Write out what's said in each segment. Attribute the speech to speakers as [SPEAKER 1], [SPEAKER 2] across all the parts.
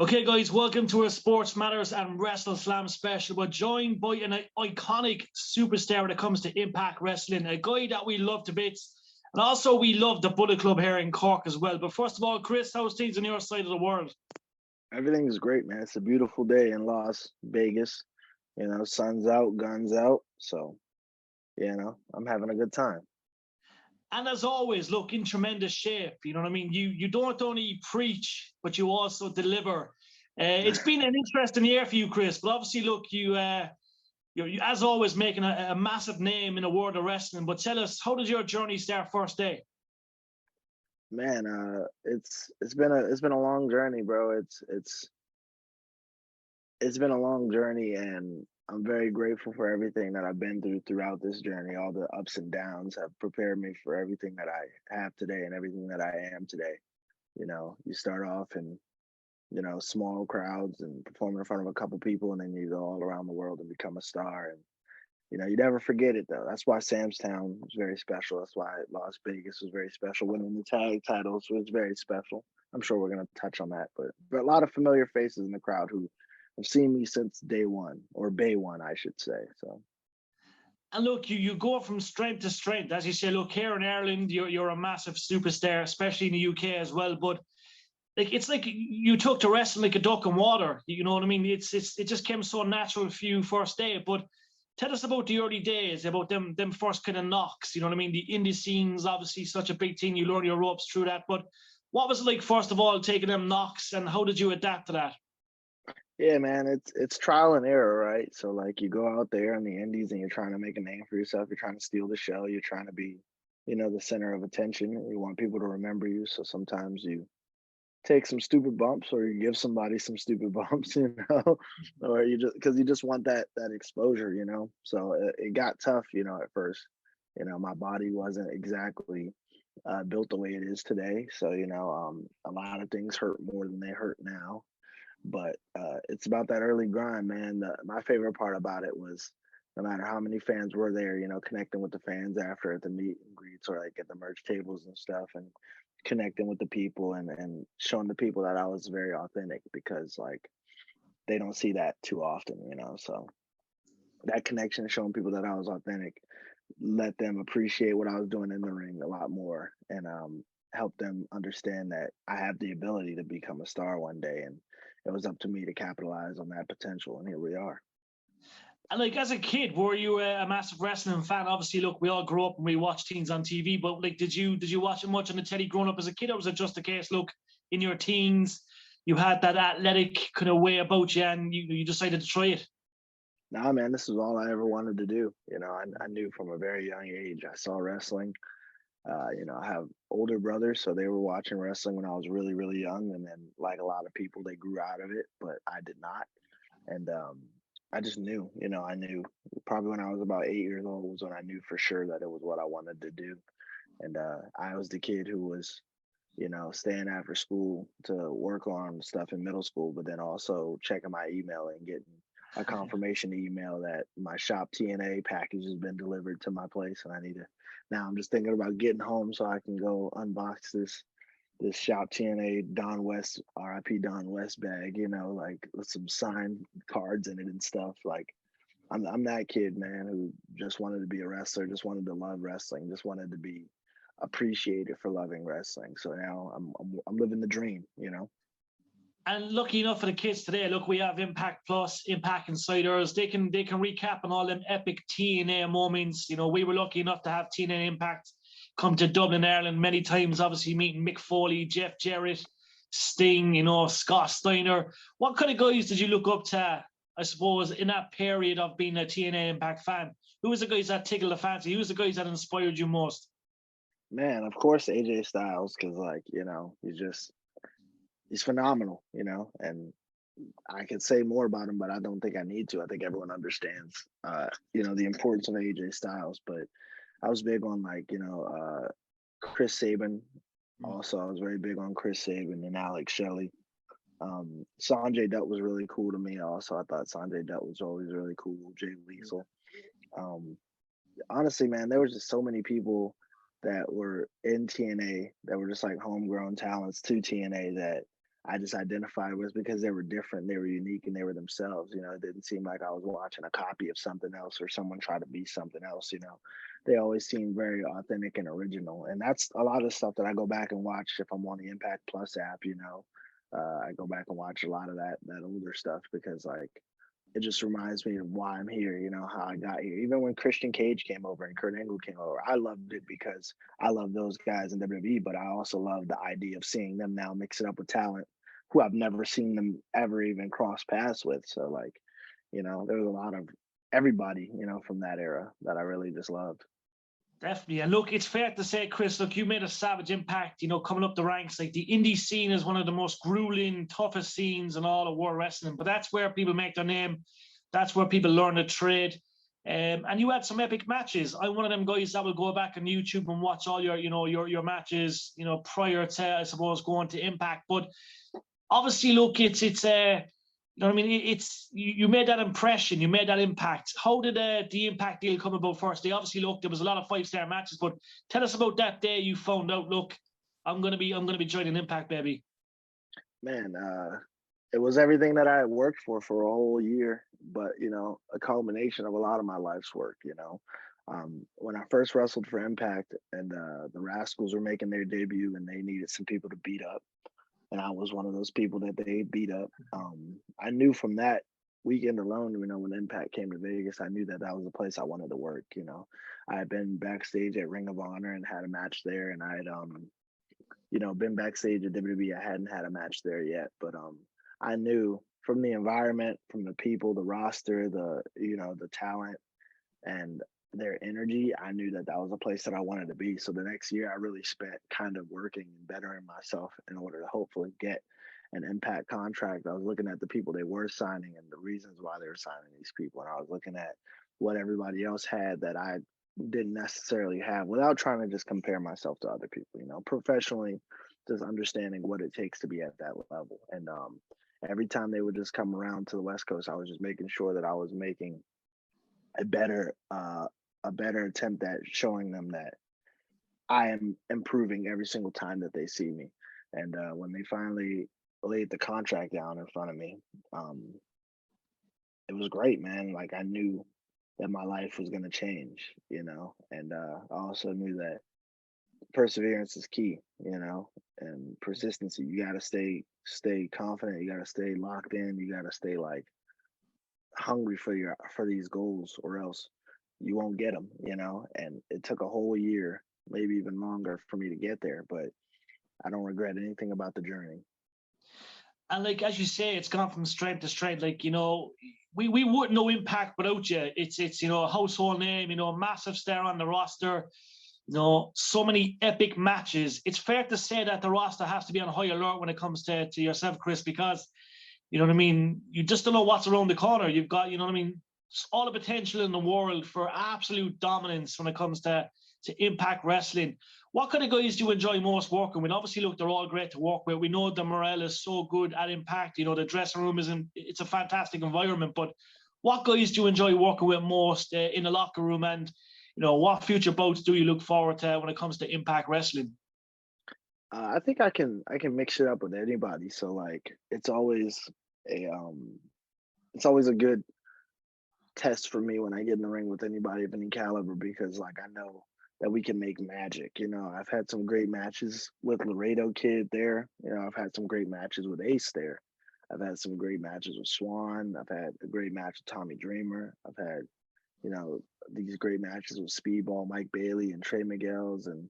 [SPEAKER 1] Okay, guys, welcome to our Sports Matters and WrestleSlam special. We're joined by an iconic superstar when it comes to Impact Wrestling, a guy that we love to bits. And also, we love the Bullet Club here in Cork as well. But first of all, Chris, how's things on your side of the world?
[SPEAKER 2] Everything's great, man. It's a beautiful day in Las Vegas. Sun's out, guns out. So, I'm having a good time.
[SPEAKER 1] And as always, look, in tremendous shape. You know what I mean? You don't only preach, but you also deliver. It's been an interesting year for you, Chris. But obviously, look, you're as always making a massive name in the world of wrestling. But tell us, how did your journey start first day?
[SPEAKER 2] Man, it's been a long journey, bro. It's been a long journey, and I'm very grateful for everything that I've been through throughout this journey. All the ups and downs have prepared me for everything that I have today and everything that I am today. You start off in small crowds and perform in front of a couple people, and then you go all around the world and become a star. And you never forget it though. That's why Sam's Town was very special. That's why Las Vegas was very special. Winning the tag titles was very special. I'm sure we're gonna touch on that, but a lot of familiar faces in the crowd who have seen me since day one, or Bay one, I should say. So.
[SPEAKER 1] And look, you go from strength to strength. As you say, look, here in Ireland, you're a massive superstar, especially in the UK as well. But it's like you took to wrestling like a duck in water. You know what I mean? It just came so natural for you first day. But tell us about the early days, about them first kind of knocks. You know what I mean? The indie scene's obviously such a big thing. You learn your ropes through that. But what was it like, first of all, taking them knocks, and how did you adapt to that?
[SPEAKER 2] Yeah, man, it's trial and error, right? So like you go out there in the indies and you're trying to make a name for yourself. You're trying to steal the show. You're trying to be, the center of attention. You want people to remember you. So sometimes you take some stupid bumps, or you give somebody some stupid bumps, or you just because you just want that exposure. So it got tough, at first. My body wasn't exactly built the way it is today. So a lot of things hurt more than they hurt now. But it's about that early grind, man. My favorite part about it was no matter how many fans were there, connecting with the fans after at the meet and greets or like at the merch tables and stuff, and connecting with the people and showing the people that I was very authentic, because like they don't see that too often. So that connection, showing people that I was authentic, let them appreciate what I was doing in the ring a lot more, and help them understand that I have the ability to become a star one day, and it was up to me to capitalize on that potential, and here we are.
[SPEAKER 1] And like as a kid, were you a massive wrestling fan? Obviously, look, we all grew up and we watched things on TV, but like, did you watch it much on the telly growing up as a kid, or was it just a case, look, in your teens, you had that athletic kind of way about you, and you decided to try it?
[SPEAKER 2] Nah, man, this is all I ever wanted to do. I knew from a very young age. I saw wrestling. I have older brothers, so they were watching wrestling when I was really, really young, and then like a lot of people, they grew out of it, but I did not. And I just knew. I knew probably when I was about 8 years old was when I knew for sure that it was what I wanted to do. And I was the kid who was, staying after school to work on stuff in middle school, but then also checking my email and getting a confirmation email that my Shop TNA package has been delivered to my place, and I need to. Now I'm just thinking about getting home so I can go unbox this Shop TNA Don West, RIP Don West bag, like with some signed cards in it and stuff. Like I'm that kid, man, who just wanted to be a wrestler, just wanted to love wrestling, just wanted to be appreciated for loving wrestling. So now I'm living the dream.
[SPEAKER 1] And lucky enough for the kids today, look, we have Impact Plus, Impact Insiders. They can recap on all them epic TNA moments. We were lucky enough to have TNA Impact come to Dublin, Ireland many times, obviously meeting Mick Foley, Jeff Jarrett, Sting, Scott Steiner. What kind of guys did you look up to, I suppose, in that period of being a TNA Impact fan? Who was the guys that tickled the fancy? Who was the guys that inspired you most?
[SPEAKER 2] Man, of course AJ Styles, because he's phenomenal, and I could say more about him, but I don't think I need to. I think everyone understands, the importance of AJ Styles. But I was big on Chris Sabin. Also, I was very big on Chris Sabin and Alex Shelley. Sanjay Dutt was really cool to me. Also, I thought Sanjay Dutt was always really cool. Jay Liesel. Honestly, man, there was just so many people that were in TNA that were just like homegrown talents to TNA that I just identified with because they were different, they were unique, and they were themselves. It didn't seem like I was watching a copy of something else or someone try to be something else. They always seemed very authentic and original, and that's a lot of stuff that I go back and watch if I'm on the Impact Plus app. I go back and watch a lot of that older stuff because like it just reminds me of why I'm here, how I got here. Even when Christian Cage came over and Kurt Angle came over, I loved it because I love those guys in WWE, but I also love the idea of seeing them now mix it up with talent who I've never seen them ever even cross paths with. So like, there was a lot of everybody, from that era that I really just loved.
[SPEAKER 1] Definitely. And look, it's fair to say, Chris, look, you made a savage impact, coming up the ranks. Like the indie scene is one of the most grueling, toughest scenes in all of world wrestling. But that's where people make their name. That's where people learn the trade. And you had some epic matches. I'm one of them guys that will go back on YouTube and watch all your matches, prior to, I suppose, going to Impact. But obviously, look, it's you know what I mean? It's you made that impression, you made that impact. How did the Impact deal come about first? They obviously look, there was a lot of 5-star matches, but tell us about that day you found out. Look, I'm gonna be joining Impact, baby.
[SPEAKER 2] Man, it was everything that I had worked for a whole year, but a culmination of a lot of my life's work. When I first wrestled for Impact and the Rascals were making their debut and they needed some people to beat up, and I was one of those people that they beat up. I knew from that weekend alone, when Impact came to Vegas, I knew that that was the place I wanted to work. I had been backstage at Ring of Honor and had a match there, and I had been backstage at WWE. I hadn't had a match there yet, but I knew from the environment, from the people, the roster, the talent, and their energy, I knew that that was a place that I wanted to be. So the next year, I really spent kind of working and bettering myself in order to hopefully get an Impact contract. I was looking at the people they were signing and the reasons why they were signing these people, and I was looking at what everybody else had that I didn't necessarily have without trying to just compare myself to other people, professionally, just understanding what it takes to be at that level. And every time they would just come around to the West Coast, I was just making sure that I was making a better attempt at showing them that I am improving every single time that they see me. And when they finally laid the contract down in front of me, it was great, man. Like I knew that my life was going to change, and I also knew that perseverance is key, and persistency. You got to stay confident. You got to stay locked in. You got to stay like hungry for these goals, or else you won't get them. And it took a whole year, maybe even longer, for me to get there. But I don't regret anything about the journey.
[SPEAKER 1] And like as you say, it's gone from strength to strength. Like we wouldn't know Impact without you. It's a household name. Massive star on the roster. So many epic matches. It's fair to say that the roster has to be on high alert when it comes to yourself, Chris, because you know what I mean? You just don't know what's around the corner. You've got, all the potential in the world for absolute dominance when it comes to Impact Wrestling. What kind of guys do you enjoy most working with? Obviously, look, they're all great to work with. We know the morale is so good at Impact. The dressing room it's a fantastic environment. But what guys do you enjoy working with most in the locker room? And, what future bouts do you look forward to when it comes to Impact Wrestling?
[SPEAKER 2] I think I can mix it up with anybody. So like it's always a good test for me when I get in the ring with anybody of any caliber, because like I know that we can make magic. I've had some great matches with Laredo Kid there. I've had some great matches with Ace there. I've had some great matches with Swan. I've had a great match with Tommy Dreamer. I've had, these great matches with Speedball, Mike Bailey, and Trey Miguel's. And,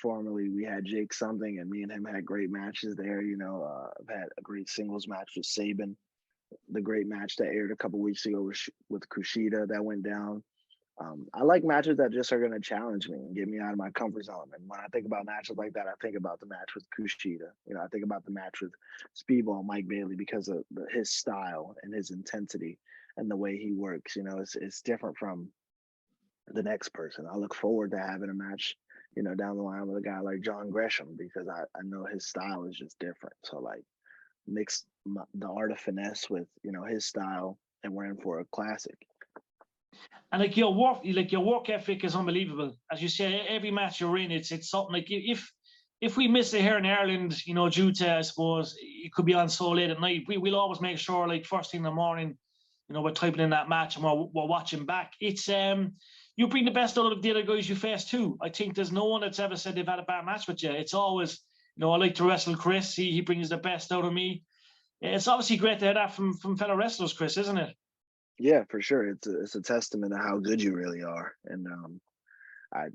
[SPEAKER 2] formerly we had Jake Something, and me and him had great matches there. I've had a great singles match with Saban, the great match that aired a couple weeks ago with Kushida that went down. I like matches that just are going to challenge me and get me out of my comfort zone. And when I think about matches like that, I think about the match with Kushida. I think about the match with Speedball Mike Bailey because of his style and his intensity and the way he works. It's different from the next person. I look forward to having a match, down the line with a guy like John Gresham, because I know his style is just different. So like mix the art of finesse with, his style, and we're in for a classic.
[SPEAKER 1] And like your work ethic is unbelievable. As you say, every match you're in, it's something like if we miss it here in Ireland, you know, due to, I suppose, it could be on so late at night, we'll always make sure, like, first thing in the morning, you know, we're typing in that match and we're watching back. It's you bring the best out of the other guys you face too. I think there's no one that's ever said they've had a bad match with you. It's always, you know, I like to wrestle Chris. He brings the best out of me. It's obviously great to hear that from fellow wrestlers, Chris, isn't it?
[SPEAKER 2] Yeah, for sure. It's a testament to how good you really are. And I,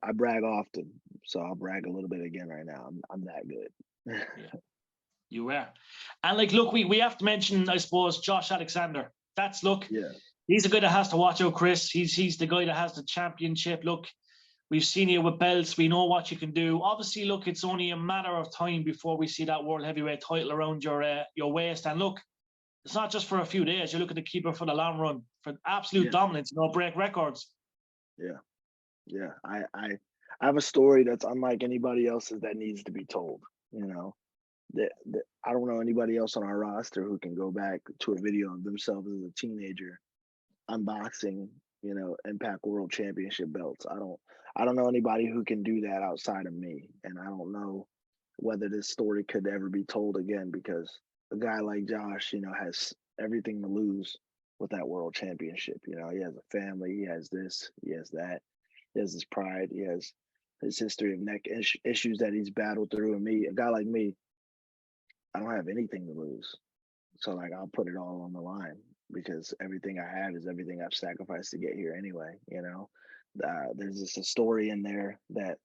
[SPEAKER 2] I brag often, so I'll brag a little bit again right now. I'm that good.
[SPEAKER 1] Yeah, you were. And like, look, we have to mention, I suppose, Josh Alexander. That's look,
[SPEAKER 2] Yeah.
[SPEAKER 1] he's the guy that has to watch out, Chris. He's the guy that has the championship. Look, we've seen you with belts. We know what you can do. Obviously, look, it's only a matter of time before we see that world heavyweight title around your waist. And look, it's not just for a few days. You're looking to keep it for the long run, for absolute dominance, you know, break records.
[SPEAKER 2] Yeah. Yeah. I have a story that's unlike anybody else's that needs to be told. You know, that I don't know anybody else on our roster who can go back to a video of themselves as a teenager unboxing, you know, Impact World Championship belts. I don't know anybody who can do that outside of me. And I don't know whether this story could ever be told again because a guy like Josh, you know, has everything to lose with that world championship. You know, he has a family, he has this, he has that, he has his pride, he has his history of neck issues that he's battled through. And me, a guy like me, I don't have anything to lose. So like I'll put it all on the line because everything I have is everything I've sacrificed to get here anyway. You know, there's just a story in there that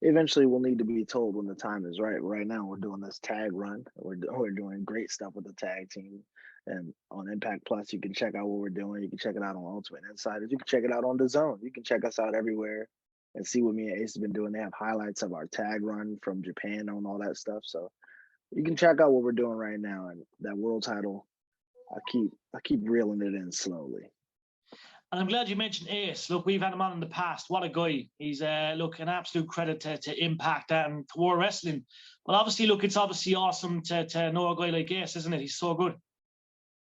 [SPEAKER 2] eventually will need to be told when the time is right. Right now, we're doing this tag run. We're doing great stuff with the tag team, and on Impact Plus, you can check out what we're doing. You can check it out on Ultimate Insiders. You can check it out on DAZN. You can check us out everywhere and see what me and Ace have been doing. They have highlights of our tag run from Japan on all that stuff. So you can check out what we're doing right now, and that world title. I keep reeling it in slowly.
[SPEAKER 1] And I'm glad you mentioned Ace. Look, we've had him on in the past. What a guy. He's, look, an absolute credit to Impact and to War Wrestling. But obviously, look, it's obviously awesome to know a guy like Ace, isn't it? He's so good.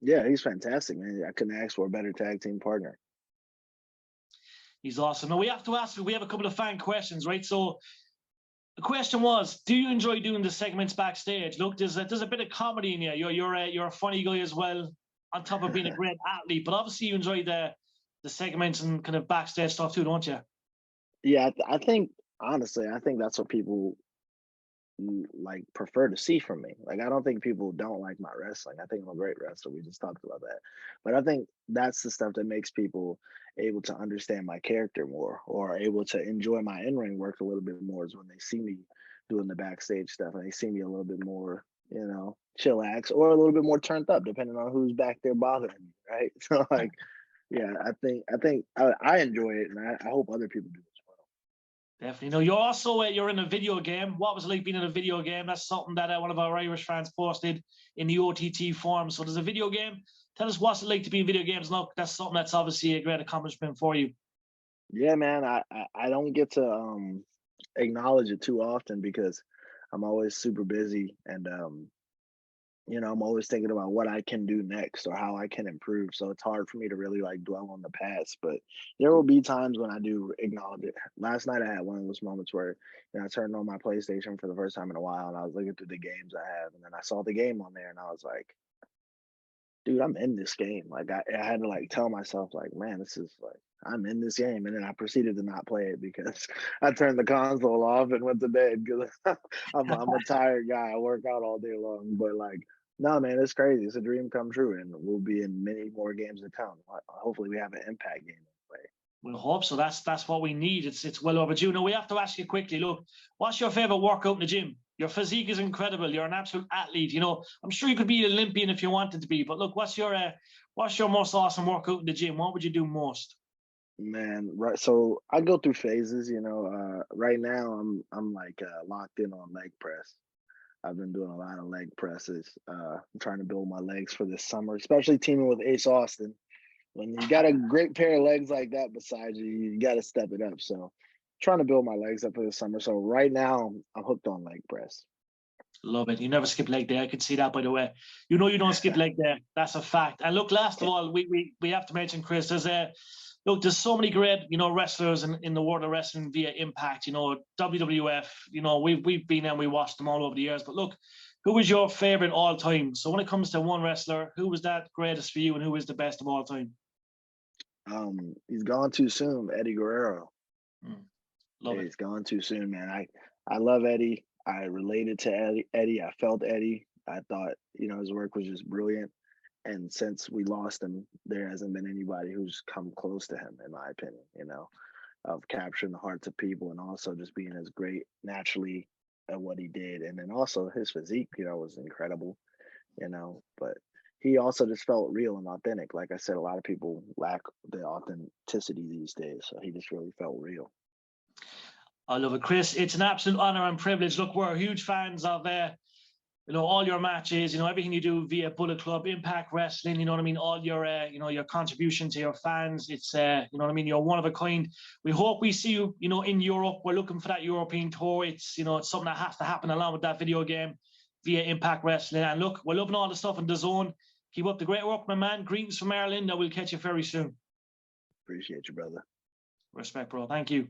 [SPEAKER 2] Yeah, he's fantastic, man. I couldn't ask for a better tag team partner.
[SPEAKER 1] He's awesome. Now, we have to ask, we have a couple of fan questions, right? So the question was, do you enjoy doing the segments backstage? Look, there's a bit of comedy in you. You're a funny guy as well, on top of being a great athlete. But obviously, you enjoy the segments and kind of backstage stuff too, don't you?
[SPEAKER 2] Yeah, I think honestly, I think that's what people like prefer to see from me. Like I don't think people don't like my wrestling. I think I'm a great wrestler. We just talked about that. But I think that's the stuff that makes people able to understand my character more or able to enjoy my in-ring work a little bit more is when they see me doing the backstage stuff and they see me a little bit more, you know, chillax or a little bit more turned up depending on who's back there bothering me, right? So like yeah, I enjoy it and I hope other people do as well.
[SPEAKER 1] Definitely. No, you're also you're in a video game. What was it like being in a video game? That's something that one of our Irish fans posted in the OTT forum. So there's a video game. Tell us what's it like to be in video games. Look, that's something that's obviously a great accomplishment for you.
[SPEAKER 2] Yeah, man, I don't get to acknowledge it too often because I'm always super busy and you know, I'm always thinking about what I can do next or how I can improve. So it's hard for me to really like dwell on the past. But there will be times when I do acknowledge it. Last night I had one of those moments where you know I turned on my PlayStation for the first time in a while and I was looking through the games I have and then I saw the game on there and I was like, dude, I'm in this game. Like I had to like tell myself, like, man, this is like I'm in this game. And then I proceeded to not play it because I turned the console off and went to bed because I'm a tired guy. I work out all day long. But like, no, man, it's crazy. It's a dream come true, and we'll be in many more games to come. Hopefully, we have an impact game to play.
[SPEAKER 1] We hope so. That's what we need. It's well overdue. Now we have to ask you quickly. Look, what's your favorite workout in the gym? Your physique is incredible. You're an absolute athlete. You know, I'm sure you could be an Olympian if you wanted to be. But look, what's your most awesome workout in the gym? What would you do most?
[SPEAKER 2] Man, right. So I go through phases. You know, right now I'm like locked in on leg press. I've been doing a lot of leg presses. I'm trying to build my legs for this summer, especially teaming with Ace Austin. When you got a great pair of legs like that beside you, you got to step it up. So, trying to build my legs up for the summer. So right now, I'm hooked on leg press.
[SPEAKER 1] Love it. You never skip leg day. I could see that, by the way. You know you don't skip leg day. That's a fact. And look, last of all, we have to mention, Chris, look, there's so many great, wrestlers in the world of wrestling via Impact. WWF. We've been and we watched them all over the years. But look, who was your favorite all time? So when it comes to one wrestler, who was that greatest for you, and who is the best of all time?
[SPEAKER 2] He's gone too soon, Eddie Guerrero.
[SPEAKER 1] Love
[SPEAKER 2] Yeah,
[SPEAKER 1] it.
[SPEAKER 2] he's gone too soon, man. I love Eddie. I related to Eddie. I felt Eddie. I thought, his work was just brilliant. And since we lost him, there hasn't been anybody who's come close to him, in my opinion, of capturing the hearts of people and also just being as great naturally at what he did. And then also his physique, was incredible, but he also just felt real and authentic. Like I said, a lot of people lack the authenticity these days. So he just really felt real.
[SPEAKER 1] I love it, Chris. It's an absolute honor and privilege. Look, we're huge fans of all your matches, everything you do via Bullet Club, Impact Wrestling, all your, your contribution to your fans. It's, you're one of a kind. We hope we see you, in Europe. We're looking for that European tour. It's, it's something that has to happen along with that video game via Impact Wrestling. And look, we're loving all the stuff in the zone. Keep up the great work, my man. Greetings from Ireland. I will catch you very soon.
[SPEAKER 2] Appreciate you, brother.
[SPEAKER 1] Respect, bro. Thank you.